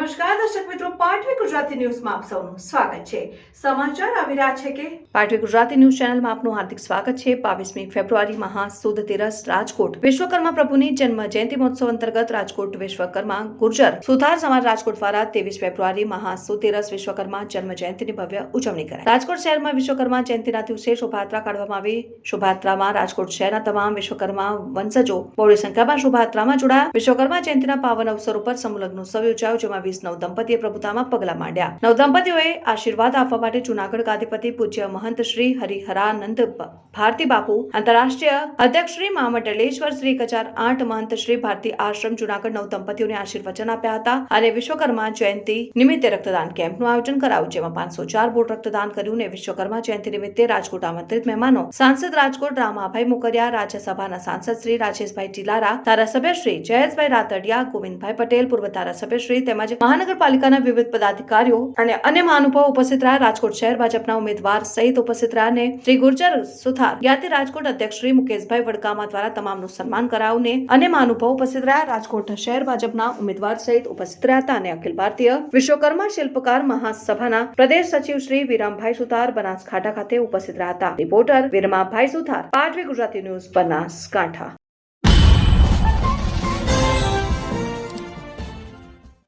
નમસ્કાર દર્શક મિત્રો, પાટવી ગુજરાતી ન્યૂઝમાં આપ સૌનું સ્વાગત છે। સમાચાર આવી રહ્યા છે કે પાટવી ગુજરાતી ન્યૂઝ ચેનલમાં આપનું હાર્દિક સ્વાગત છે। 22મી ફેબ્રુઆરી મહાસુદ તેરસ રાજકોટ વિશ્વકર્મા પ્રભુની જન્મ જયંતિ મહોત્સવ અંતર્ગત રાજકોટ વિશ્વકર્મા ગુર્જર સુથાર સમાજ રાજકોટ દ્વારા 23 ફેબ્રુઆરી મહાસુદ તેરસ વિશ્વકર્મા જન્મ જયંતિની ભવ્ય ઉજવણી કરાઈ। રાજકોટ શહેરમાં વિશ્વકર્મા જયંતિના દિવસે શોભાયાત્રા કાઢવામાં આવી। શોભાયાત્રામાં રાજકોટ શહેરના તમામ વિશ્વકર્મા વંશજો બહોળી સંખ્યામાં શોભાયાત્રામાં જોડાયા। વિશ્વકર્મા જયંતિના પાવન અવસર ઉપર સમૂહલગ્ન ઉત્સવ યોજાયો, જેમાં 20 નવદંપતીએ પ્રભુતામાં પગલાં માંડ્યા। નવદંપતીઓએ આશીર્વાદ આપવા માટે જૂનાગઢ ગાદીપતિ પૂજ્ય મહંત શ્રી હરિહરાનંદ ભારતી બાપુ, આંતરરાષ્ટ્રીય અધ્યક્ષ શ્રી મહામંડલેશ્વર શ્રી 1008 મહંત શ્રી ભારતી આશ્રમ જૂનાગઢ નવદંપતીઓને આશીર્વચન આપ્યા હતા અને વિશ્વકર્મા જયંતિ નિમિત્તે રક્તદાન કેમ્પનું આયોજન કરાયું, જેમાં 504 બોટ રક્તદાન કર્યું અને વિશ્વકર્મા જયંતિ નિમિત્તે રાજકોટ આમંત્રિત મહેમાનો સાંસદ રાજકોટ રામાભાઈ મોકરિયા, રાજ્યસભાના સાંસદ શ્રી રાજેશભાઈ ટીલારા, ધારાસભ્ય શ્રી જયેશભાઈ રાતડિયા, ગોવિંદભાઈ પટેલ, પૂર્વ ધારાસભ્ય શ્રી તેમજ મહાનગરપાલિકાના વિવિધ પદાધિકારીઓ અને અન્ય મહાનુભાવો ઉપસ્થિત રહ્યા। રાજકોટ શહેર ભાજપના ઉમેદવાર સહિત ઉપસ્થિત રહ્યા અને શ્રી ગુર્જર સુથાર યાતિ રાજકોટ અધ્યક્ષ શ્રી મુકેશભાઈ વડગામા દ્વારા તમામનું સન્માન કરાયું અને અન્ય મહાનુભાવો ઉપસ્થિત રહ્યા। રાજકોટ શહેર ભાજપના ઉમેદવાર સહિત ઉપસ્થિત રહ્યા હતા અને અખિલ ભારતીય વિશ્વકર્મા શિલ્પકાર મહાસભાના પ્રદેશ સચિવ શ્રી વિરામભાઈ સુથાર બનાસકાંઠા ખાતે ઉપસ્થિત રહ્યા હતા। રિપોર્ટર વિરમાભાઈ સુથાર, પાટવી ગુજરાતી ન્યૂઝ, બનાસકાંઠા।